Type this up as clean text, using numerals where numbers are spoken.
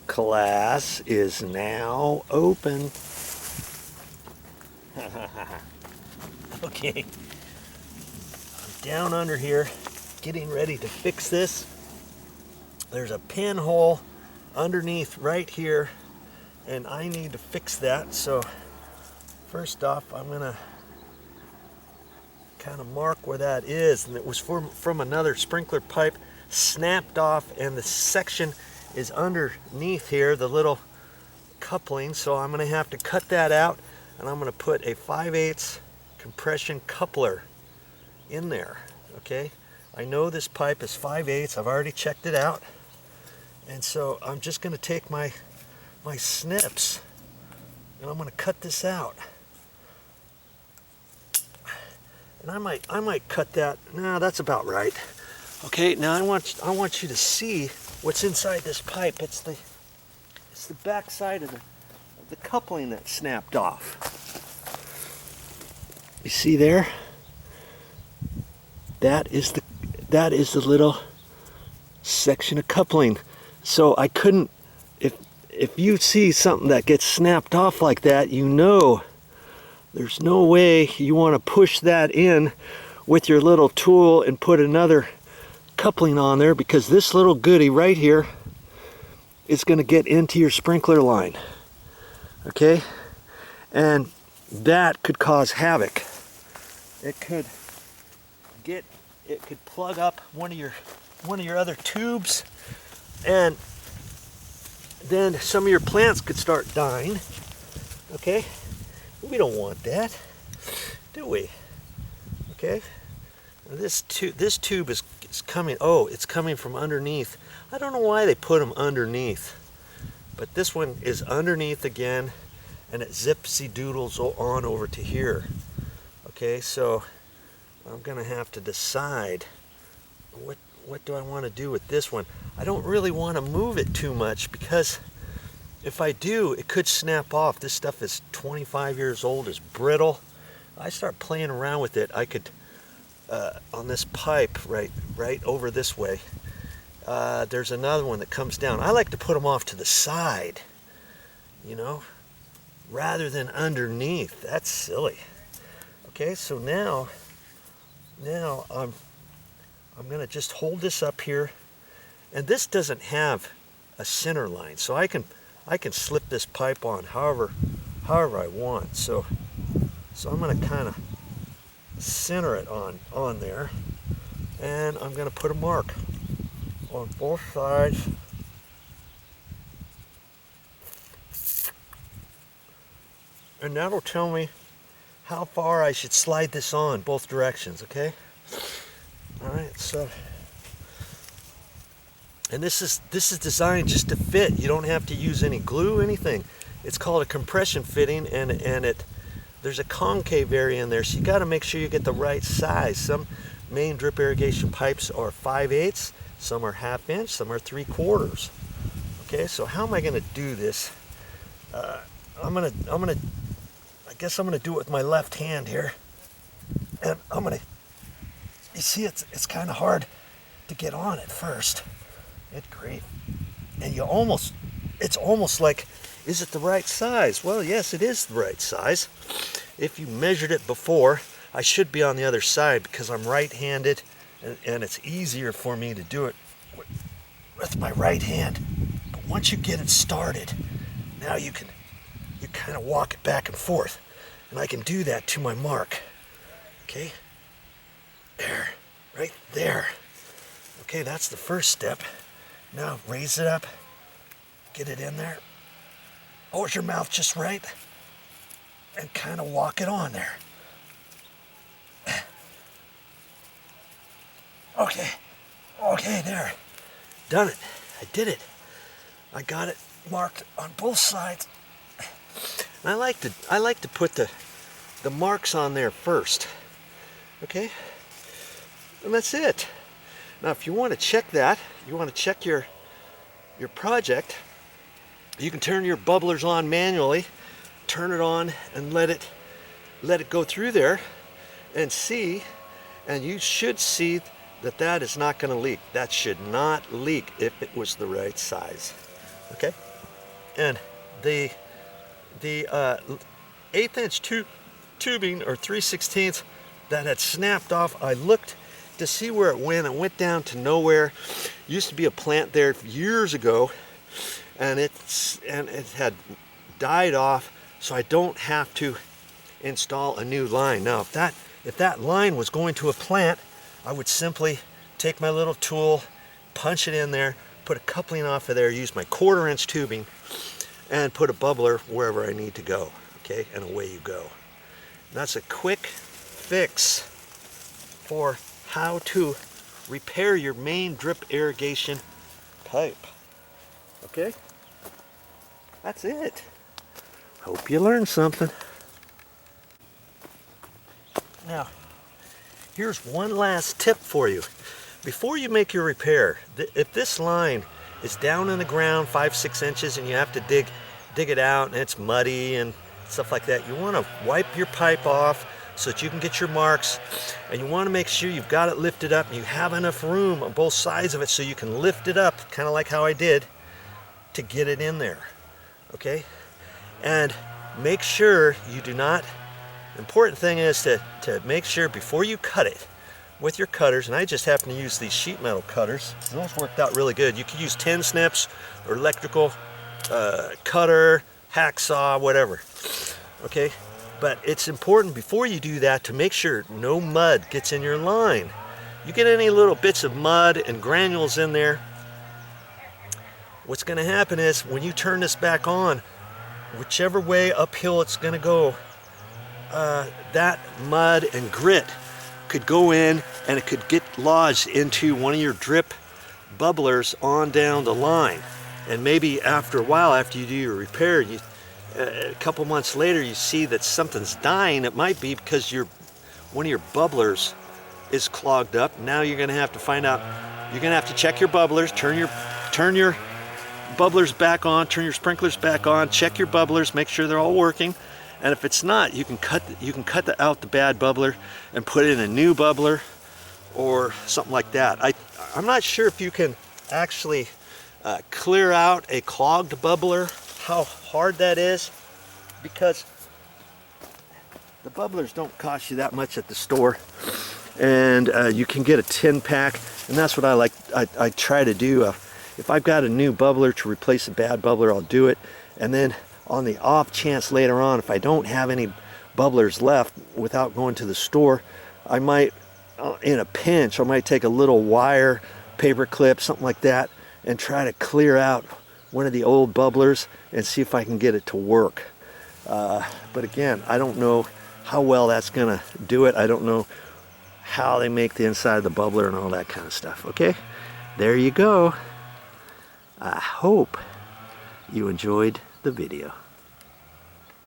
Class is now open. Okay, I'm down under here getting ready to fix this. There's a pinhole underneath right here and I need to fix that. So first off, I'm gonna kind of mark where that is, and it was from another sprinkler pipe, snapped off, and the section is underneath here, the little coupling. So I'm gonna have to cut that out, and I'm gonna put a 5/8 compression coupler in there. Okay, I know this pipe is 5/8. I've already checked it out, and so I'm just gonna take my snips and I'm gonna cut this out. And I might cut that. No, that's about right. Okay, now I want you to see what's inside this pipe. It's the back side of the coupling that snapped off. You see there? That is the little section of coupling. So I couldn't, if you see something that gets snapped off like that, you know there's no way you want to push that in with your little tool and put another coupling on there, because this little goodie right here is going to get into your sprinkler line. Okay, and that could cause havoc. It could plug up one of your other tubes, and then some of your plants could start dying. Okay, we don't want that, do we? Okay, this tube is coming. Oh, it's coming from underneath. I don't know why they put them underneath, but this one is underneath again, and it zipsy doodles on over to here. Okay, so I'm gonna have to decide what do I want to do with this one. I don't really want to move it too much, because if I do, it could snap off. This stuff is 25 years old, it's brittle. I start playing around with it, I could on this pipe right over this way, there's another one that comes down. I like to put them off to the side, you know, rather than underneath. That's silly. Okay, so now I'm gonna just hold this up here, and this doesn't have a center line, so I can slip this pipe on however I want. So I'm gonna kind of center it on there, and I'm gonna put a mark on both sides. And that'll tell me how far I should slide this on both directions. Okay. All right, so, and this is designed just to fit. You don't have to use any glue, anything. It's called a compression fitting, and there's a concave area in there, so you got to make sure you get the right size. Some main drip irrigation pipes are 5/8, some are 1/2 inch, some are 3/4. Okay, so how am I going to do this? I guess I'm gonna do it with my left hand here, and you see, it's kind of hard to get on at first. Good grief. And it's almost like, is it the right size? Well, yes, it is the right size. If you measured it before, I should be on the other side because I'm right-handed, and it's easier for me to do it with my right hand. But once you get it started, now you kind of walk it back and forth, and I can do that to my mark. Okay. There, right there. Okay, that's the first step. Now raise it up, get it in there. Oh, is your mouth just right? And kind of walk it on there. Okay, there. Done it. I did it. I got it marked on both sides. And I like to put the marks on there first. Okay? And that's it. Now, if you want to check that, you want to check your project, you can turn your bubblers on manually, turn it on, and let it go through there and see, and you should see that is not going to leak. That should not leak if it was the right size. Okay? and the 1/8" tubing, or 3/16 that had snapped off, I looked to see where it went. It went down to nowhere. Used to be a plant there years ago, and it had died off, so I don't have to install a new line. Now, if that line was going to a plant, I would simply take my little tool, punch it in there, put a coupling off of there, use my 1/4" tubing, and put a bubbler wherever I need to go. Okay, and away you go. And that's a quick fix for how to repair your main drip irrigation pipe. Okay, that's it. Hope you learned something. Now, here's one last tip for you. Before you make your repair, if this line is down in the ground 5-6 inches and you have to dig it out and it's muddy and stuff like that, you want to wipe your pipe off so that you can get your marks, and you want to make sure you've got it lifted up and you have enough room on both sides of it so you can lift it up, kind of like how I did, to get it in there. Okay, and make sure you do not, important thing is to make sure before you cut it with your cutters, and I just happen to use these sheet metal cutters, and those worked out really good. You could use tin snips or electrical cutter, hacksaw, whatever. Okay, but it's important before you do that to make sure no mud gets in your line. You get any little bits of mud and granules in there, what's going to happen is when you turn this back on, whichever way uphill it's going to go, that mud and grit could go in and it could get lodged into one of your drip bubblers on down the line. And maybe after a while, after you do your repair, a couple months later, you see that something's dying. It might be because one of your bubblers is clogged up. Now you're going to have to find out. You're going to have to check your bubblers, turn your bubblers back on, turn your sprinklers back on, check your bubblers, make sure they're all working. And if it's not, you can cut out the bad bubbler and put in a new bubbler or something like that. I'm not sure if you can actually clear out a clogged bubbler, how hard that is, because the bubblers don't cost you that much at the store, and you can get a 10-pack, and that's what I like. I try to do. If I've got a new bubbler to replace a bad bubbler, I'll do it, and then on the off chance later on, if I don't have any bubblers left without going to the store, I might, in a pinch, I might take a little wire, paper clip, something like that, and try to clear out one of the old bubblers and see if I can get it to work. But again, I don't know how well that's gonna do it. I don't know how they make the inside of the bubbler and all that kind of stuff. Okay, there you go. I hope you enjoyed the video.